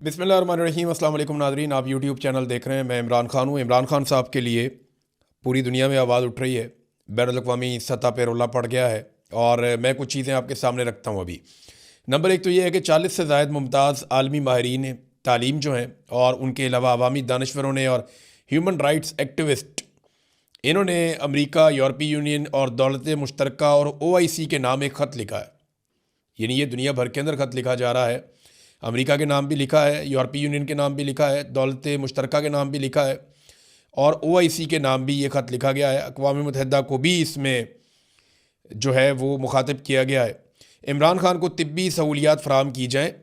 बिस्मिल्लाहिर्रहमानिर्रहीम। अस्सलाम वालेकुम नाज़रीन, आप यूट्यूब चैनल देख रहे हैं। मैं इमरान खान हूँ। इमरान खान साहब के लिए पूरी दुनिया में आवाज़ उठ रही है, बैनुल-अक़वामी सतह पे रोला पड़ गया है और मैं कुछ चीज़ें आपके सामने रखता हूँ अभी। नंबर एक तो ये है कि 40 से ज़ायद मुमताज़ आलमी माहिरीन तालीम जो हैं और उनके अलावा अवामी दानश्वरों ने और ह्यूमन राइट्स एक्टिविस्ट, इन्होंने अमेरिका, यूरोपीय यूनियन और दौलत मुश्तरका और OIC के नाम एक ख़त लिखा है। यानी ये दुनिया भर के अंदर ख़त लिखा जा रहा है। अमेरिका के नाम भी लिखा है, यूरोपीय यूनियन के नाम भी लिखा है, दौलत मुश्तरका के नाम भी लिखा है और OIC के नाम भी ये ख़त लिखा गया है। अक़वाम मुत्तहिदा को भी इसमें जो है वो मुखातिब किया गया है। इमरान खान को तिब्बी सहूलियात फ़राहम की जाए,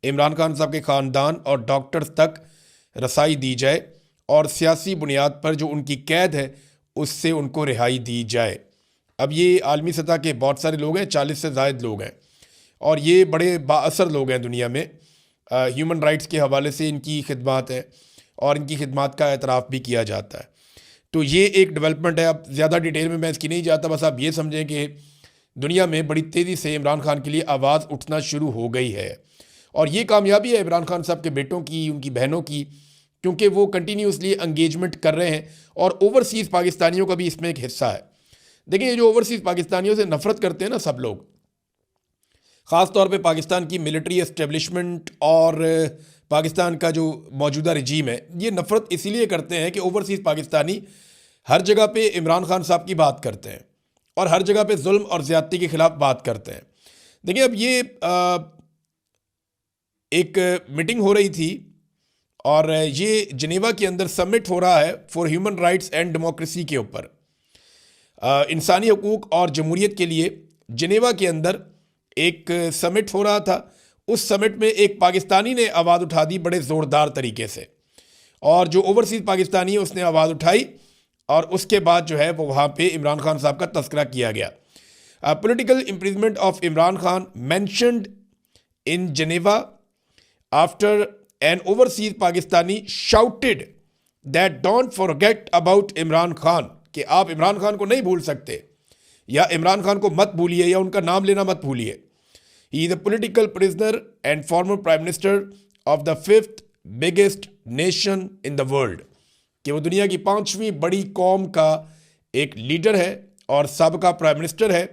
इमरान खान साहब के ख़ानदान और डॉक्टर्स तक रसाई दी जाए और सियासी बुनियाद पर जो उनकी कैद है उससे उनको रिहाई दी जाए। अब ये आलमी सतह के बहुत सारे लोग हैं, 40 से ज़ायद लोग हैं और ये बड़े बाअसर लोग हैं दुनिया में। ह्यूमन राइट्स के हवाले से इनकी खिदमत है और इनकी खिदमत का एतराफ़ भी किया जाता है। तो ये एक डेवलपमेंट है। अब ज़्यादा डिटेल में मैं इसकी नहीं जाता, बस आप ये समझें कि दुनिया में बड़ी तेज़ी से इमरान खान के लिए आवाज़ उठना शुरू हो गई है और ये कामयाबी है इमरान खान साहब के बेटों की, उनकी बहनों की, क्योंकि वो कंटिन्यूसली एंगेजमेंट कर रहे हैं और ओवरसीज़ पाकिस्तानियों का भी इसमें एक हिस्सा है। देखिए, ये जो ओवरसीज़ पाकिस्तानियों से नफ़रत करते हैं ना सब लोग, ख़ास तौर पे पाकिस्तान की मिलिट्री एस्टेब्लिशमेंट और पाकिस्तान का जो मौजूदा रजीम है, ये नफ़रत इसीलिए करते हैं कि ओवरसीज़ पाकिस्तानी हर जगह पे इमरान खान साहब की बात करते हैं और हर जगह पे जुल्म और ज़्यादती के ख़िलाफ़ बात करते हैं। देखिए, अब ये एक मीटिंग हो रही थी और ये जिनेवा के अंदर समिट हो रहा है for human rights and democracy के ऊपर, इंसानी हकूक़ और जमहूरियत के लिए जिनेवा के अंदर एक समिट हो रहा था। उस समिट में एक पाकिस्तानी ने आवाज़ उठा दी बड़े ज़ोरदार तरीके से और जो ओवरसीज़ पाकिस्तानी है उसने आवाज़ उठाई और उसके बाद जो है वो वहाँ पे इमरान खान साहब का तस्करा किया गया। Political imprisonment of Imran Khan mentioned in Geneva after an overseas Pakistani shouted that don't forget about Imran Khan, कि आप इमरान खान को नहीं भूल सकते या इमरान खान को मत भूलिए या उनका नाम लेना मत भूलिए। He is a political prisoner and former prime minister of the 5th biggest nation in the world, कि वो दुनिया की 5वीं बड़ी कौम का एक लीडर है और सबका प्राइम मिनिस्टर है,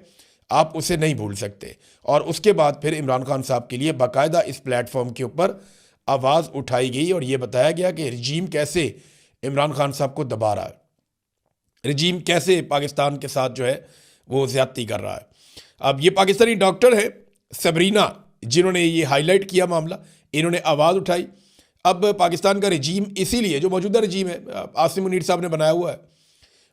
आप उसे नहीं भूल सकते। और उसके बाद फिर इमरान खान साहब के लिए बाकायदा इस प्लेटफॉर्म के ऊपर आवाज़ उठाई गई और ये बताया गया कि रजीम कैसे इमरान खान साहब को दबा रहा है, रजीम कैसे पाकिस्तान के साथ जो है वो ज़्यादती कर रहा है। अब ये पाकिस्तानी डॉक्टर है सबरीना, जिन्होंने ये हाईलाइट किया मामला, इन्होंने आवाज़ उठाई। अब पाकिस्तान का रजीम इसीलिए, जो मौजूदा रजीम है आसिम मुनीर साहब ने बनाया हुआ है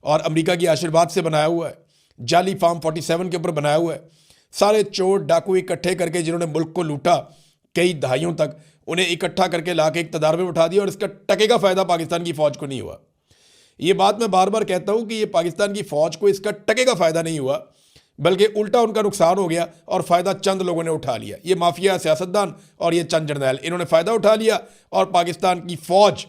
और अमेरिका की आशीर्वाद से बनाया हुआ है, जाली फार्म 47 के ऊपर बनाया हुआ है, सारे चोर डाकू इकट्ठे करके जिन्होंने मुल्क को लूटा कई दहाइयों तक, उन्हें इकट्ठा करके ला के इक़्तिदार में उठा दिया और इसका टके का फ़ायदा पाकिस्तान की फ़ौज को नहीं हुआ। ये बात मैं बार बार कहता हूँ कि ये पाकिस्तान की फ़ौज को इसका टके का फ़ायदा नहीं हुआ, बल्कि उल्टा उनका नुकसान हो गया और फ़ायदा चंद लोगों ने उठा लिया। ये माफिया सियासतदान और ये चंद जर्नैल, इन्होंने फ़ायदा उठा लिया और पाकिस्तान की फ़ौज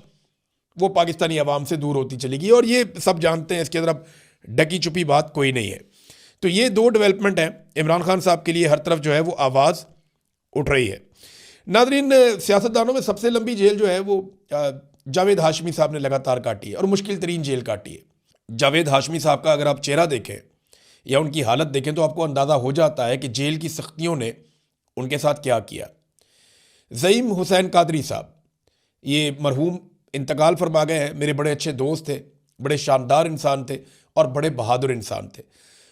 वो पाकिस्तानी अवाम से दूर होती चली गई और ये सब जानते हैं, इसके अंदर अब ढकी छुपी बात कोई नहीं है। तो ये दो डेवलपमेंट हैं इमरान खान साहब के लिए, हर तरफ जो है वो आवाज़ उठ रही है। नाज़रीन, सियासतदानों में सबसे लंबी जेल जो है वो जावेद हाशमी साहब ने लगातार काटी है और मुश्किल तरीन जेल काटी है। जावेद हाशमी साहब का अगर आप चेहरा देखें या उनकी हालत देखें तो आपको अंदाज़ा हो जाता है कि जेल की सख्तियों ने उनके साथ क्या किया। ज़ईम हुसैन कादरी साहब, ये मरहूम इंतकाल फरमा गए हैं, मेरे बड़े अच्छे दोस्त थे, बड़े शानदार इंसान थे और बड़े बहादुर इंसान थे।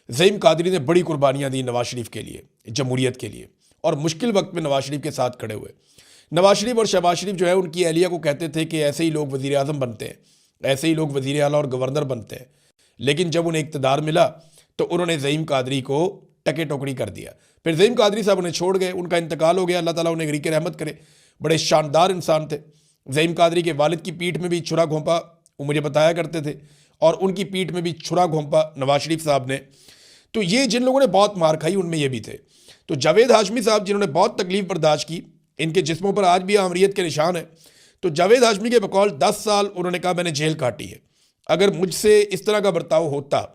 ज़ईम कादरी ने बड़ी कुर्बानियाँ दी नवाज शरीफ के लिए, जमहूरियत के लिए, और मुश्किल वक्त में नवाज शरीफ के साथ खड़े हुए। नवाज शरीफ और शहबाज शरीफ जो है उनकी अहलिया को कहते थे कि ऐसे ही लोग वज़ीर आज़म बनते हैं, ऐसे ही लोग वज़ीर आला और गवर्नर बनते हैं, लेकिन जब उन्हें इक़्तिदार मिला तो उन्होंने ज़ईम कादरी को टके टोकरी कर दिया। फिर ज़ईम कादरी साहब उन्हें छोड़ गए, उनका इंतकाल हो गया, अल्लाह ताला उन्हें गरीक़ रहमत करे। बड़े शानदार इंसान थे। ज़ईम कादरी के वालिद की पीठ में भी छुरा घोंपा वो मुझे बताया करते थे और उनकी पीठ में भी छुरा घोंपा नवाज शरीफ साहब ने। तो ये जिन लोगों ने बहुत मार खाई उनमें ये भी थे। तो जावेद हाशमी साहब जिन्होंने बहुत तकलीफ़ बर्दाश्त की, इनके जिस्मों पर आज भी आमरीत के निशान है। तो जावेद हाशमी के बकौल 10 साल उन्होंने कहा मैंने जेल काटी है। अगर मुझसे इस तरह का बर्ताव होता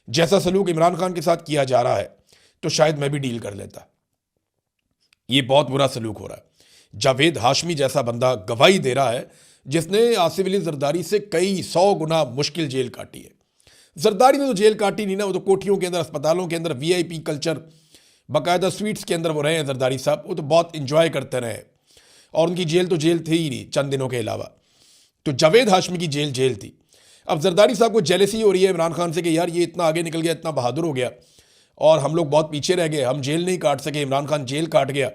जैसा सलूक इमरान खान के साथ किया जा रहा है तो शायद मैं भी डील कर लेता। ये बहुत बुरा सलूक हो रहा है। जावेद हाशमी जैसा बंदा गवाही दे रहा है जिसने आसिफ अली जरदारी से कई 100 गुना मुश्किल जेल काटी है। जरदारी ने तो जेल काटी नहीं ना, वो तो कोठियों के अंदर, अस्पतालों के अंदर, वीआईपी कल्चर, बाकायदा स्वीट्स के अंदर वो रहे हैं जरदारी साहब, वो तो बहुत इंजॉय करते रहे और उनकी जेल तो जेल थी ही नहीं चंद दिनों के अलावा। तो जावेद हाशमी की जेल थी। अब जरदारी साहब को जेलसी हो रही है इमरान खान से कि यार ये इतना आगे निकल गया, इतना बहादुर हो गया और हम लोग बहुत पीछे रह गए, हम जेल नहीं काट सके, इमरान खान जेल काट गया।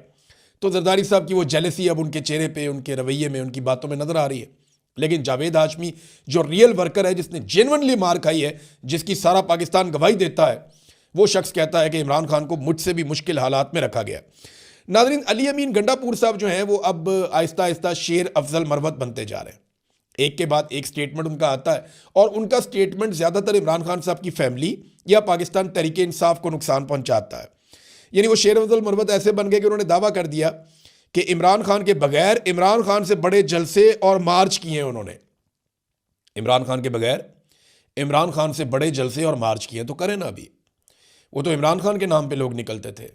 तो जरदारी साहब की वो जेलसी अब उनके चेहरे पे, उनके रवैये में, उनकी बातों में नजर आ रही है। लेकिन जावेद हाशमी जो रियल वर्कर है, जिसने जेन्युइनली मार खाई है, जिसकी सारा पाकिस्तान गवाही देता है, वो शख्स कहता है कि इमरान खान को मुझसे भी मुश्किल हालात में रखा गया। नाज़रीन, अली अमीन गंडापुर साहब जो हैं वो अब आहिस्ता आहिस्ता शेर अफजल मरवत बनते जा रहे हैं। एक के बाद एक स्टेटमेंट उनका आता है और उनका स्टेटमेंट ज़्यादातर इमरान खान साहब की फैमिली या पाकिस्तान तहरीक इंसाफ को नुकसान पहुंचाता है। यानी वो शेर अफजल मरवत ऐसे बन गए कि उन्होंने दावा कर दिया कि इमरान खान के बगैर इमरान खान से बड़े जलसे और मार्च किए हैं उन्होंने। इमरान खान के बगैर इमरान खान से बड़े जलसे और मार्च किए तो करें ना। अभी वो तो इमरान खान के नाम पे लोग निकलते थे,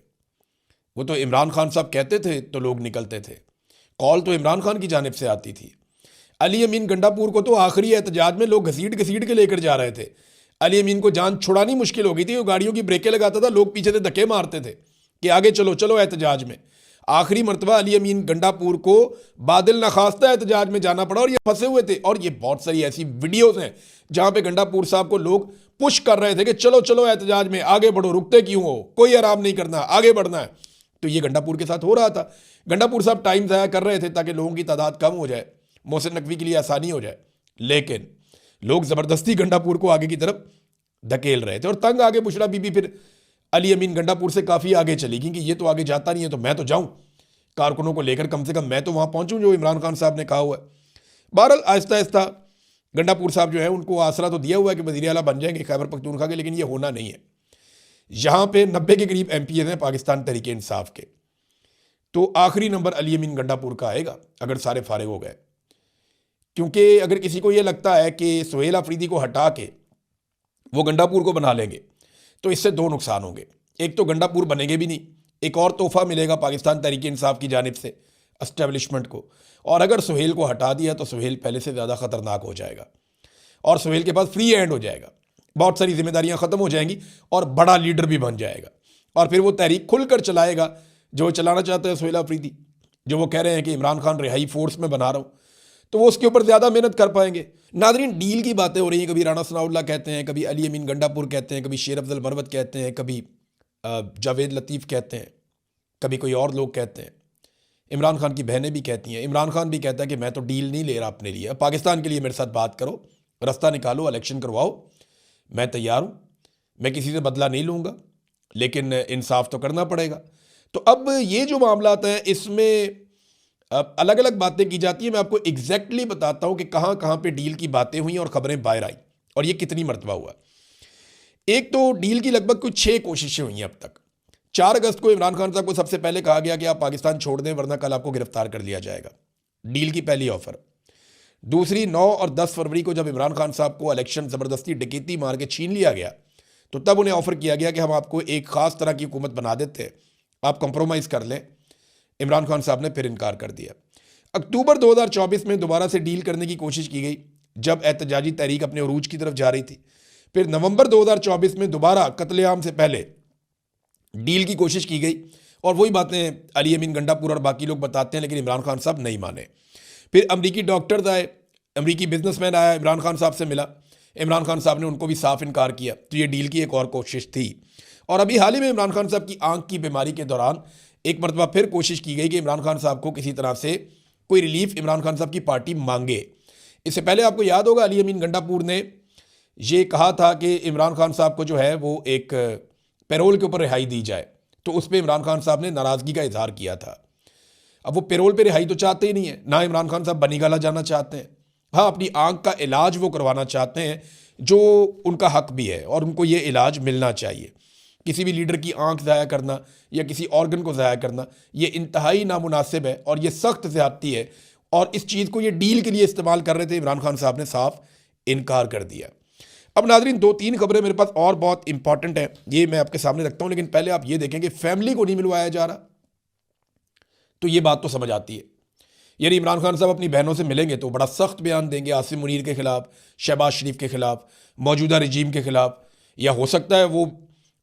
वो तो इमरान खान साहब कहते थे तो लोग निकलते थे, कॉल तो इमरान खान की जानिब से आती थी। अली अमीन गंडापुर को तो आखिरी एहतजाज में लोग घसीट घसीट के लेकर जा रहे थे। अली अमीन को जान छुड़ानी मुश्किल हो गई थी, वो गाड़ियों की ब्रेकें लगाता था, लोग पीछे से धक्के मारते थे कि आगे चलो चलो एहतजाज में। आखिरी मरतबा अली अमीन गंडापुर को बादल नखास्ता एहतजाज में जाना पड़ा और ये फंसे हुए थे। और ये बहुत सारी ऐसी वीडियोज़ हैं जहाँ पे गंडापुर साहब को लोग पुश कर रहे थे कि चलो चलो एहतजाज में आगे बढ़ो, रुकते क्यों हो, कोई आराम नहीं करना, आगे बढ़ना है। तो ये गंडापुर के साथ हो रहा था। गंडापुर साहब टाइम ज़ाया कर रहे थे ताकि लोगों की तादाद कम हो जाए, मोहसिन नकवी के लिए आसानी हो जाए। लेकिन लोग ज़बरदस्ती गंडापुर को आगे की तरफ धकेल रहे थे और तंग आगे बुशरा बीबी फिर अली अमीन गंडापुर से काफ़ी आगे चली गई कि ये तो आगे जाता नहीं है तो मैं तो जाऊँ, कारकुनों को लेकर कम से कम मैं तो वहाँ पहुँचूँ जो इमरान खान साहब ने कहा हुआ है। बहरहाल आहिस्ता आहिस्ता गंडापुर साहब जो है उनको आसरा तो दिया हुआ है कि वज़ीर आला बन जाएंगे खैबर पख्तूनख्वा के, लेकिन ये होना नहीं है। यहाँ पे 90 के करीब MP हैं पाकिस्तान तहरीक इंसाफ के, तो आखिरी नंबर अली अमीन गंडापुर का आएगा अगर सारे फारिग हो गए। क्योंकि अगर किसी को ये लगता है कि सुहेल अफरीदी को हटा के वो गंडापुर को बना लेंगे तो इससे दो नुकसान होंगे। एक तो गंडापुर बनेंगे भी नहीं, एक और तोहफा मिलेगा पाकिस्तान तहरीक इंसाफ की जानिब से एस्टेब्लिशमेंट को, और अगर सुहेल को हटा दिया तो सुहेल पहले से ज़्यादा ख़तरनाक हो जाएगा और सुहेल के पास फ्री हैंड हो जाएगा, बहुत सारी जिम्मेदारियां ख़त्म हो जाएंगी और बड़ा लीडर भी बन जाएगा। और फिर वो तहरीक खुलकर चलाएगा जो चलाना चाहते हैं सुहेल अफरीदी, जो वो कह रहे हैं कि इमरान खान रिहाई फोर्स में बना रहा हूँ, तो वो उसके ऊपर ज़्यादा मेहनत कर पाएंगे। नाज़रीन, डील की बातें हो रही हैं, कभी राणा सनाउल्लाह कहते हैं, कभी अली अमीन गंडापुर कहते हैं, कभी शेर अफजल मरवत कहते हैं, कभी जावेद लतीफ़ कहते हैं, कभी कोई और लोग कहते हैं, इमरान खान की बहनें भी कहती हैं। इमरान खान भी कहता है कि मैं तो डील नहीं ले रहा अपने लिए, पाकिस्तान के लिए मेरे साथ बात करो, रास्ता निकालो, इलेक्शन करवाओ, मैं तैयार हूँ, मैं किसी से बदला नहीं लूँगा, लेकिन इंसाफ तो करना पड़ेगा। तो अब ये जो मामलात हैं इसमें अलग अलग बातें की जाती हैं। मैं आपको एग्जैक्टली बताता हूँ कि कहाँ कहाँ पे डील की बातें हुई और ख़बरें बाहर आई और ये कितनी मरतबा हुआ। एक तो डील की लगभग कुछ 6 कोशिशें हुई हैं अब तक। 4 अगस्त को इमरान खान साहब को सबसे पहले कहा गया कि आप पाकिस्तान छोड़ दें वरना कल आपको गिरफ्तार कर लिया जाएगा, डील की पहली ऑफर। दूसरी 9 और 10 फरवरी को जब इमरान खान साहब को इलेक्शन ज़बरदस्ती डकैती मार के छीन लिया गया तो तब उन्हें ऑफर किया गया कि हम आपको एक ख़ास तरह की हुकूमत बना देते हैं, आप कंप्रोमाइज़ कर लें। इमरान खान साहब ने फिर इनकार कर दिया। अक्टूबर 2024 में दोबारा से डील करने की कोशिश की गई जब एहतजाजी तहरीक अपने उरूज की तरफ जा रही थी। फिर नवंबर 2024 में दोबारा कत्लेआम से पहले डील की कोशिश की गई और वही बातें अली अमीन गंडापुर और बाकी लोग बताते हैं, लेकिन इमरान खान साहब नहीं माने। फिर अमरीकी डॉक्टर्स आए, अमरीकी बिजनेसमैन आया, इमरान खान साहब से मिला, इमरान खान साहब ने उनको भी साफ इनकार किया। तो ये डील की एक और कोशिश थी। और अभी हाल ही में इमरान खान साहब की आंख की बीमारी के दौरान एक मरतबा फिर कोशिश की गई कि इमरान खान साहब को किसी तरह से कोई रिलीफ इमरान खान साहब की पार्टी मांगे। इससे पहले आपको याद होगा अली अमीन गंडापुर ने ये कहा था कि इमरान खान साहब को जो है वो एक पैरोल के ऊपर रिहाई दी जाए, तो उस पर इमरान खान साहब ने नाराज़गी का इजहार किया था। अब वो पैरोल पे रिहाई तो चाहते ही नहीं है, ना इमरान खान साहब बनीगाला जाना चाहते हैं। हाँ, अपनी आंख का इलाज वो करवाना चाहते हैं जो उनका हक भी है और उनको ये इलाज मिलना चाहिए। किसी भी लीडर की आंख ज़ाया करना या किसी ऑर्गन को ज़ाया करना ये इंतहाई नामुनासिब है और ये सख्त ज़्यादती है, और इस चीज़ को ये डील के लिए इस्तेमाल कर रहे थे। इमरान खान साहब ने साफ इनकार कर दिया। अब नाज़रीन 2-3 खबरें मेरे पास और बहुत इंपॉर्टेंट हैं, ये मैं आपके सामने रखता हूँ, लेकिन पहले आप ये देखें कि फैमिली को नहीं मिलवाया जा रहा। तो ये बात तो समझ आती है। यानी इमरान खान साहब अपनी बहनों से मिलेंगे तो बड़ा सख्त बयान देंगे आसिम मुनीर के खिलाफ, शहबाज शरीफ के खिलाफ, मौजूदा रजीम के खिलाफ, या हो सकता है वो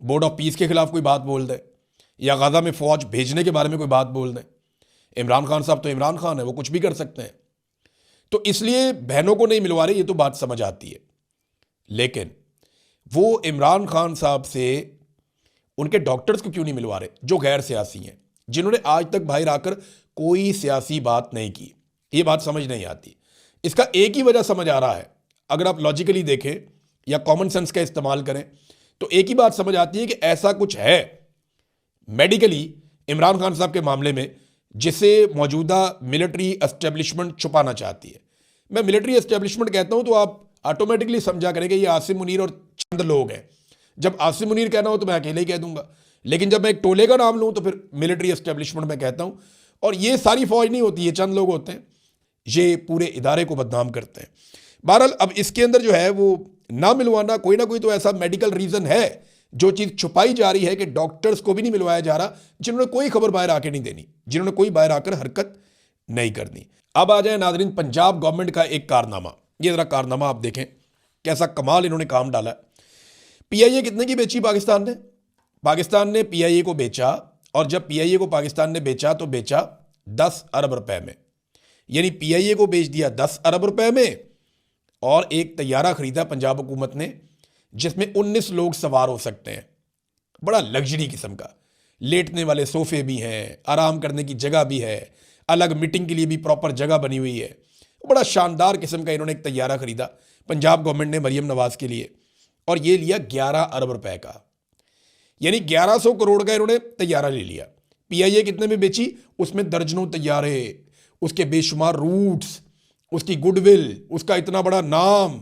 बोर्ड ऑफ पीस के खिलाफ कोई बात बोल दें, या गाज़ा में फ़ौज भेजने के बारे में कोई बात बोल दें। इमरान खान साहब तो इमरान खान है, वो कुछ भी कर सकते हैं। तो इसलिए बहनों को नहीं मिलवा रहे, ये तो बात समझ आती है। लेकिन वो इमरान खान साहब से उनके डॉक्टर्स को क्यों नहीं मिलवा रहे जो गैर सियासी हैं, जिन्होंने आज तक बाहर आकर कोई सियासी बात नहीं की? ये बात समझ नहीं आती। इसका एक ही वजह समझ आ रहा है, अगर आप लॉजिकली देखें या कॉमन सेंस का इस्तेमाल करें तो एक ही बात समझ आती है कि ऐसा कुछ है मेडिकली इमरान खान साहब के मामले में जिसे मौजूदा मिलिट्री एस्टेब्लिशमेंट छुपाना चाहती है। मैं मिलिट्री एस्टेब्लिशमेंट कहता हूं तो आप ऑटोमेटिकली समझा करेंगे ये आसिम मुनीर और चंद लोग हैं। जब आसिम मुनीर कहना हो तो मैं अकेले ही कह दूंगा, लेकिन जब मैं एक टोले का नाम लूं तो फिर मिलिट्री एस्टेब्लिशमेंट में कहता हूं। और ये सारी फौज नहीं होती, ये चंद लोग होते हैं, ये पूरे इदारे को बदनाम करते हैं। बहरहाल अब इसके अंदर जो है वो ना मिलवाना, कोई ना कोई तो ऐसा मेडिकल रीज़न है जो चीज़ छुपाई जा रही है कि डॉक्टर्स को भी नहीं मिलवाया जा रहा, जिन्होंने कोई खबर बाहर आके नहीं देनी, जिन्होंने कोई बाहर आकर हरकत नहीं करनी। अब आ जाए नाजरीन पंजाब गवर्नमेंट का एक कारनामा। ये ज़रा कारनामा आप देखें, कैसा कमाल इन्होंने काम डाला। पीआईए कितने की बेची पाकिस्तान ने? पाकिस्तान ने पीआईए को बेचा, और जब पीआईए को पाकिस्तान ने बेचा तो बेचा 10 अरब रुपए में। यानी पीआईए को बेच दिया 10 अरब रुपए में, और एक तैयारा खरीदा पंजाब हुकूमत ने जिसमें 19 लोग सवार हो सकते हैं। बड़ा लग्जरी किस्म का, लेटने वाले सोफे भी हैं, आराम करने की जगह भी है, अलग मीटिंग के लिए भी प्रॉपर जगह बनी हुई है। बड़ा शानदार किस्म का इन्होंने एक तैयारा खरीदा पंजाब गवर्नमेंट ने मरियम नवाज के लिए, और ये लिया 11 अरब रुपए का। यानी 1100 करोड़ का इन्होंने तैयारा ले लिया। पीआईए कितने में बेची? उसमें दर्जनों तैयारे, उसके बेशुमार रूट्स, उसकी गुडविल, उसका इतना बड़ा नाम,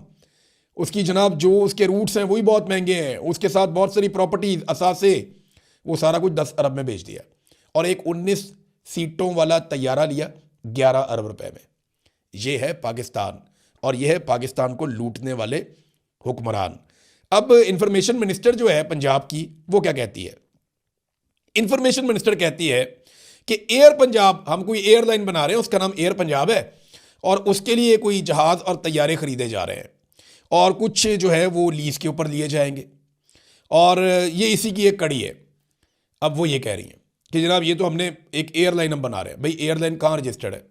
उसकी जनाब जो उसके रूट्स हैं वही बहुत महंगे हैं, उसके साथ बहुत सारी प्रॉपर्टीज, असासे, वो सारा कुछ 10 अरब में बेच दिया, और एक 19 सीटों वाला तैयारा लिया 11 अरब रुपए में। ये है पाकिस्तान, और यह है पाकिस्तान को लूटने वाले हुक्मरान। अब इंफॉर्मेशन मिनिस्टर जो है पंजाब की, वो क्या कहती है? इंफॉर्मेशन मिनिस्टर कहती है कि एयर पंजाब, हम कोई एयरलाइन बना रहे हैं, उसका नाम एयर पंजाब है, और उसके लिए कोई जहाज़ और तैयारे खरीदे जा रहे हैं, और कुछ जो है वो लीज के ऊपर लिए जाएंगे, और ये इसी की एक कड़ी है। अब वो ये कह रही हैं कि जनाब ये तो हमने एक एयरलाइन हम बना रहे हैं। भाई एयरलाइन कहाँ रजिस्टर्ड है?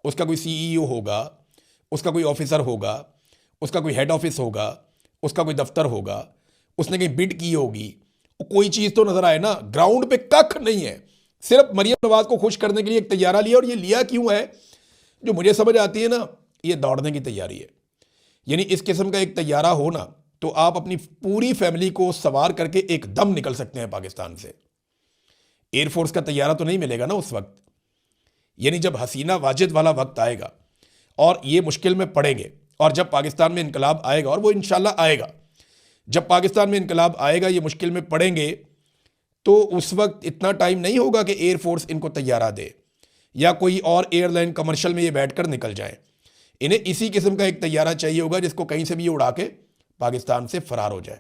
उसका कोई सीईओ होगा, उसका कोई ऑफिसर होगा, उसका कोई हेड ऑफिस होगा, उसका कोई दफ्तर होगा, उसने कहीं बिड की होगी, कोई चीज़ तो नज़र आए ना। ग्राउंड पे कख नहीं है, सिर्फ मरियम नवाज को खुश करने के लिए एक तैयारा लिया। और ये लिया क्यों है, जो मुझे समझ आती है ना, ये दौड़ने की तैयारी है। यानी इस किस्म का एक तैयारा हो ना तो आप अपनी पूरी फैमिली को सवार करके एकदम निकल सकते हैं पाकिस्तान से। एयरफोर्स का तैयारा तो नहीं मिलेगा ना उस वक्त। यानी जब हसीना वाजिद वाला वक्त आएगा और ये मुश्किल में पड़ेंगे, और जब पाकिस्तान में इनकलाब आएगा, और वो इंशाल्लाह आएगा, जब पाकिस्तान में इनकलाब आएगा, ये मुश्किल में पड़ेंगे, तो उस वक्त इतना टाइम नहीं होगा कि एयरफोर्स इनको तैयारा दे या कोई और एयरलाइन कमर्शियल में ये बैठकर निकल जाए। इन्हें इसी किस्म का एक तैयारा चाहिए होगा जिसको कहीं से भी ये उड़ा के पाकिस्तान से फरार हो जाए।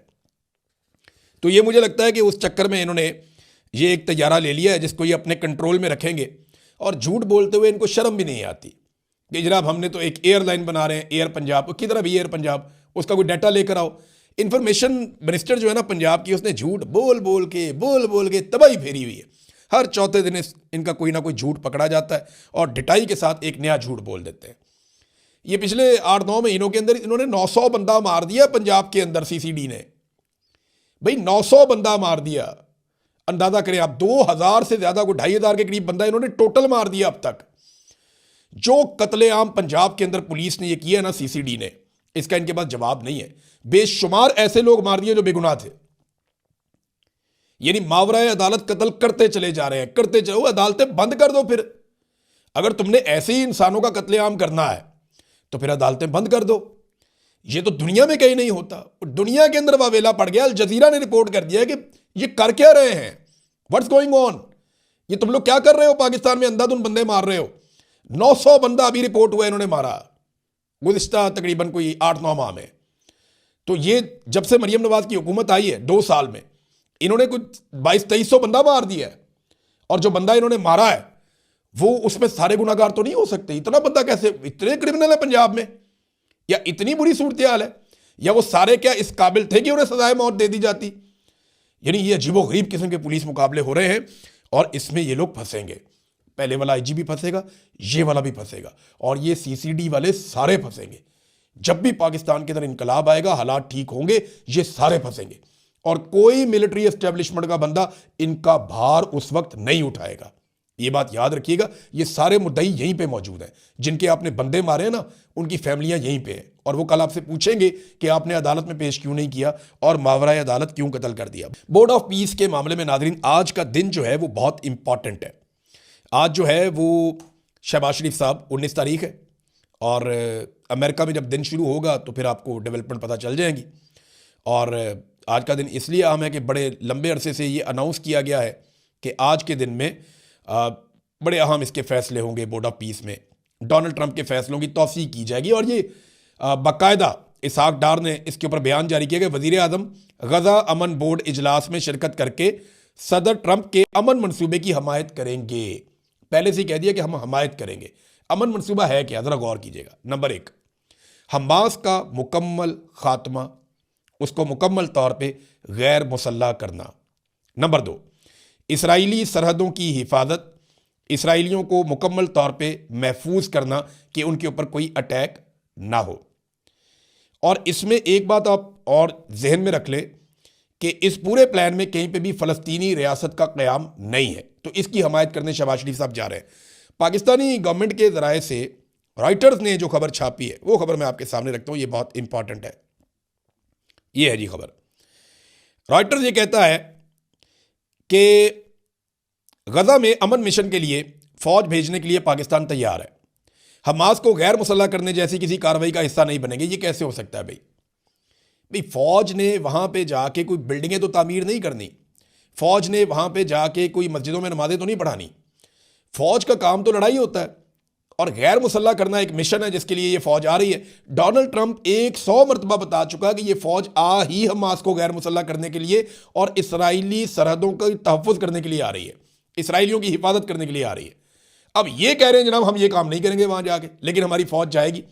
तो ये मुझे लगता है कि उस चक्कर में इन्होंने ये एक तैयारा ले लिया है जिसको ये अपने कंट्रोल में रखेंगे, और झूठ बोलते हुए इनको शर्म भी नहीं आती कि जनाब हमने तो एक एयरलाइन बना रहे हैं एयर पंजाब। किधर भी एयर पंजाब, उसका कोई डाटा लेकर आओ। इंफॉर्मेशन मिनिस्टर जो है ना पंजाब की, उसने झूठ बोल बोल के तबाही फेरी हुई है। हर चौथे दिन इनका कोई ना कोई झूठ पकड़ा जाता है, और ढिटाई के साथ एक नया झूठ बोल देते हैं। ये पिछले 8-9 महीनों के अंदर इन्होंने 900 बंदा मार दिया पंजाब के अंदर। सीसीडी ने भाई 900 बंदा मार दिया। अंदाजा करें आप, 2000 से ज्यादा, को 2500 के करीब बंदा इन्होंने टोटल मार दिया अब तक। जो कत्लेआम पंजाब के अंदर पुलिस ने ये किया ना सीसीडी ने, इसका इनके पास जवाब नहीं है। बेशुमार ऐसे लोग मार दिए जो बेगुनाह थे। यानी मावराए अदालत कत्ल करते चले जा रहे हैं, करते चलो। अदालतें बंद कर दो फिर। अगर तुमने ऐसे ही इंसानों का कत्लेआम करना है तो फिर अदालतें बंद कर दो। ये तो दुनिया में कहीं नहीं होता। दुनिया के अंदर वावेला पड़ गया। अल जजीरा ने रिपोर्ट कर दिया कि ये कर क्या रहे हैं, व्हाट्स गोइंग ऑन, ये तुम लोग क्या कर रहे हो पाकिस्तान में, अंधाधुन बंदे मार रहे हो। 900 बंदा अभी रिपोर्ट हुआ इन्होंने मारा गुज़िश्ता तकरीबन कोई 8-9 माह में। तो ये जब से मरियम नवाज की हुकूमत आई है 2 साल में, इन्होंने कुछ 2200-2300 बंदा मार दिया है। और जो बंदा इन्होंने मारा है वो उसमें सारे गुनाहगार तो नहीं हो सकते। इतना बंदा कैसे, इतने क्रिमिनल है पंजाब में, या इतनी बुरी सूरत हाल है, या वो सारे क्या इस काबिल थे कि उन्हें सजाए मौत दे दी जाती। यानी ये अजीबोगरीब किस्म के पुलिस मुकाबले हो रहे हैं और इसमें ये लोग फंसेंगे। पहले वाला आईजी भी फंसेगा, ये वाला भी फंसेगा, और ये सीसीडी वाले सारे फंसेंगे। जब भी पाकिस्तान के अंदर इनकलाब आएगा, हालात ठीक होंगे, ये सारे फंसेंगे और कोई मिलिट्री एस्टेब्लिशमेंट का बंदा इनका भार उस वक्त नहीं उठाएगा। ये बात याद रखिएगा। ये सारे मुद्दई यहीं पे मौजूद हैं, जिनके आपने बंदे मारे हैं ना, उनकी फैमिलियां यहीं पे हैं, और वो कल आपसे पूछेंगे कि आपने अदालत में पेश क्यों नहीं किया और मावराए अदालत क्यों कत्ल कर दिया। बोर्ड ऑफ पीस के मामले में नाज़रीन, आज का दिन जो है वो बहुत इंपॉर्टेंट है। आज जो है वो शहबाज शरीफ साहब 19 तारीख है, और अमेरिका में जब दिन शुरू होगा तो फिर आपको डेवलपमेंट पता चल जाएंगी। और आज का दिन इसलिए अहम है कि बड़े लंबे अरसे से ये अनाउंस किया गया है कि आज के दिन में बड़े अहम इसके फैसले होंगे। बोर्ड ऑफ पीस में डोनाल्ड ट्रंप के फैसलों की तौसीक की जाएगी, और ये बाकायदा इसहाक डार ने इसके ऊपर बयान जारी किया कि वज़ीर आज़म गज़ा अमन बोर्ड इजलास में शिरकत करके सदर ट्रंप के अमन मंसूबे की हमायत करेंगे। पहले से ही कह दिया कि हम हमायत करेंगे। अमन मंसूबा है क्या, ज़रा गौर कीजिएगा। नंबर 1, हमास का मुकम्मल खात्मा, उसको मुकम्मल तौर पे गैर मुसल्लह करना। नंबर 2, इसराइली सरहदों की हिफाजत, इसराइलियों को मुकम्मल तौर पे महफूज करना कि उनके ऊपर कोई अटैक ना हो। और इसमें एक बात आप और जहन में रख ले कि इस पूरे प्लान में कहीं पे भी फ़लस्तीनी रियासत का क़याम नहीं है, तो इसकी हमायत करने शहबाज शरीफ साहब जा रहे हैं। पाकिस्तानी गवर्नमेंट के ज़राए से रॉयटर्स ने जो खबर छापी है, वो खबर मैं आपके सामने रखता हूँ, ये बहुत इंपॉर्टेंट है। ये है जी खबर। रॉयटर्स ये कहता है कि गजा में अमन मिशन के लिए फौज भेजने के लिए पाकिस्तान तैयार है, हमास को गैर मुसल्लह करने जैसी किसी कार्रवाई का हिस्सा नहीं बनेंगे। ये कैसे हो सकता है भाई फौज ने वहां पे जाके कोई बिल्डिंगें तो तामीर नहीं करनी, फौज ने वहां पे जाके कोई मस्जिदों में नमाजें तो नहीं पढ़ानी। फौज का काम तो लड़ाई होता है, और गैर मुसल्लह करना एक मिशन है जिसके लिए ये फौज आ रही है। डोनाल्ड ट्रंप 100 मरतबा बता चुका कि ये फौज आ ही हमास को गैर मुसल्लह करने के लिए और इसराइली सरहदों का तहफ़्फ़ुज़ करने के लिए आ रही है, इसराइलियों की हिफाजत करने के लिए आ रही है। अब ये कह रहे हैं जनाब हम ये काम नहीं करेंगे वहां जाके, लेकिन हमारी फौज जाएगी।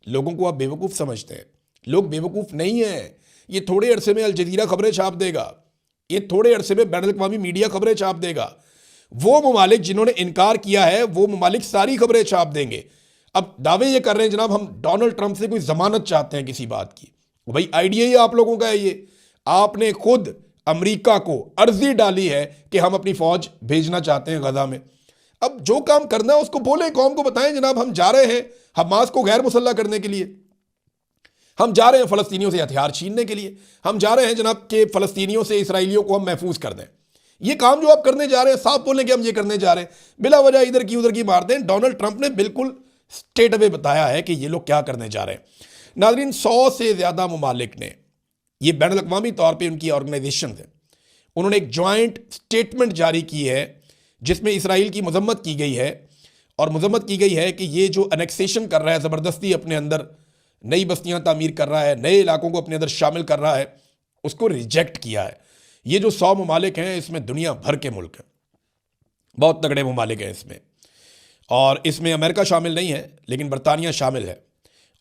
लोगों को आप बेवकूफ़ समझते हैं, लोग बेवकूफ़ नहीं है। ये थोड़े अरसे में अल जज़ीरा खबरें छाप देगा, ये थोड़े अरसे में बैनुल अक़वामी मीडिया खबरें छाप देगा। वो ममालिक जिन्होंने इनकार किया है, वो ममालिक सारी खबरें छाप देंगे। अब दावे ये कर रहे हैं जनाब हम डोनाल्ड ट्रंप से कोई जमानत चाहते हैं किसी बात की। भाई आइडिया ही आप लोगों का है ये। आपने खुद अमेरिका को अर्जी डाली है कि हम अपनी फौज भेजना चाहते हैं गजा में। अब जो काम करना है उसको बोले, कौम को बताएं जनाब हम जा रहे हैं हमास को गैर मुसल्लह करने के लिए, हम जा रहे हैं फ़लस्तीनियों से हथियार छीनने के लिए, हम जा रहे हैं जनाब के फ़लस्तीनियों से इसराइलियों को हम महफूज कर दें। ये काम जो आप करने जा रहे हैं, साफ बोलें कि हम ये करने जा रहे हैं, बिला वजह इधर की उधर की मारते हैं। डोनाल्ड ट्रंप ने बिल्कुल स्टेट अवे बताया है कि ये लोग क्या करने जा रहे हैं। नाज़रीन 100 से ज़्यादा ममालिक ने, ये बैनुल अक़वामी तौर पर उनकी ऑर्गेनाइजेशन है, उन्होंने एक जॉइंट स्टेटमेंट जारी की है जिसमें इसराइल की मजम्मत की गई है, और मजम्मत की गई है कि ये जो अनेक्सेशन कर रहा है, ज़बरदस्ती अपने अंदर नई बस्तियां तामीर कर रहा है, नए इलाकों को अपने अंदर शामिल कर रहा है, उसको रिजेक्ट किया है। ये जो 100 ममालिक हैं इसमें दुनिया भर के मुल्क हैं, बहुत तगड़े ममालिक हैं इसमें, और इसमें अमेरिका शामिल नहीं है लेकिन बरतानिया शामिल है,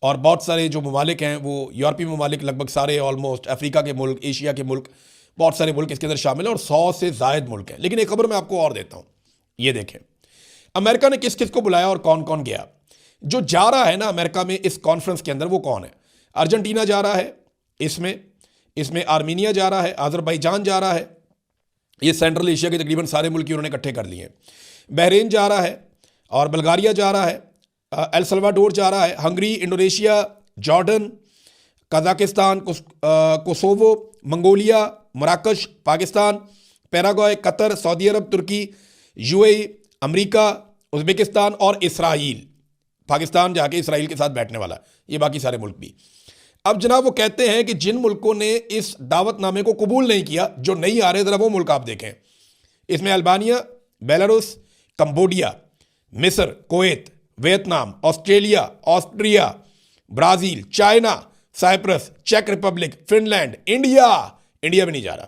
और बहुत सारे जो ममालिक हैं वो यूरोपीय ममालिक, लगभग सारे ऑलमोस्ट अफ्रीका के मुल्क, एशिया के मुल्क, बहुत सारे मुल्क इसके अंदर शामिल हैं, और 100 से ज़ायद मुल्क हैं। लेकिन एक खबर मैं आपको और देता हूँ, ये देखें अमेरिका ने किस किस को बुलाया और कौन कौन गया। जो जा रहा है ना अमेरिका में इस कॉन्फ्रेंस के अंदर, वो कौन है? अर्जेंटीना जा रहा है, इसमें आर्मीनिया जा रहा है, अज़रबैजान जा रहा है, ये सेंट्रल एशिया के तकरीबन सारे मुल्क उन्होंने इकट्ठे कर लिए हैं। बहरीन जा रहा है, और बल्गारिया जा रहा है, एल सल्वाडोर जा रहा है, Hungary, Indonesia, Jordan, Kazakhstan, Kosovo, Mongolia, मराकश, पाकिस्तान, पैराग्वे, कतर, सऊदी अरब, तुर्की, यूएई, अमेरिका, उज़्बेकिस्तान और इसराइल। पाकिस्तान जाके इसराइल के साथ बैठने वाला, ये बाकी सारे मुल्क भी। अब जनाब वो कहते हैं कि जिन मुल्कों ने इस दावतनामे को कबूल नहीं किया, जो नहीं आ रहे, ज़रा वो मुल्क आप देखें। इसमें अल्बानिया, बेलारूस, कंबोडिया, मिस्र, Kuwait, Vietnam, Australia, Austria, Brazil, China, Cyprus, चेक रिपब्लिक, फिनलैंड, इंडिया भी नहीं जा रहा,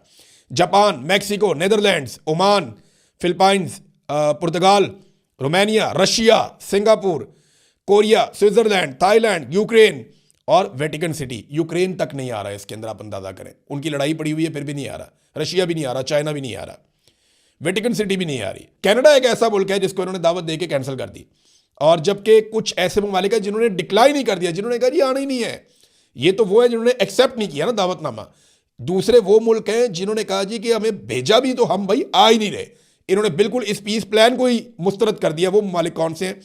Japan, Mexico, Netherlands, Oman, Philippines, पुर्तगाल, Romania, Russia, Singapore, Korea, Switzerland, Thailand, Ukraine और वेटिकन सिटी। यूक्रेन तक नहीं आ रहा है इसके अंदर, आप अंदाजा करें। उनकी लड़ाई पड़ी हुई है फिर भी नहीं आ रहा। रशिया भी नहीं आ रहा, चाइना भी नहीं आ रहा, वेटिकन सिटी भी नहीं आ रही। कनाडा एक ऐसा मुल्क है जिसको इन्होंने दावत दे के कैंसिल कर दी। और जबकि कुछ ऐसे ममालिक हैं जिन्होंने डिक्लाइन ही कर दिया, जिन्होंने कहा ये आना ही नहीं है। ये तो वो है जिन्होंने एक्सेप्ट नहीं किया ना दावतनामा। दूसरे वो मुल्क हैं जिन्होंने कहा जी कि हमें भेजा भी तो हम भाई आ ही नहीं रहे। इन्होंने बिल्कुल इस पीस प्लान को ही मुस्तरद कर दिया। वो ममालिक कौन से हैं?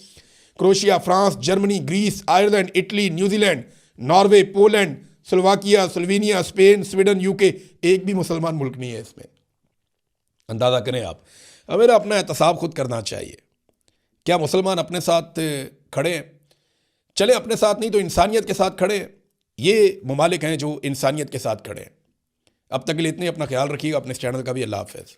Croatia, France, Germany, Greece, Ireland, Italy, New Zealand, Norway, Poland, Slovakia, Slovenia, Spain, Sweden, UK. एक भी मुसलमान मुल्क नहीं है इसमें। अंदाज़ा करें आप। हमें अपना एहतसाब खुद करना चाहिए। क्या मुसलमान अपने साथ खड़े हैं? चले अपने साथ नहीं तो इंसानियत के साथ खड़े हैं। ये ममालिक हैं जो इंसानियत के साथ खड़े हैं। अब तक के लिए इतने, अपना ख्याल रखिएगा, अपने इस चैनल का भी। अल्लाह हाफ़िज़।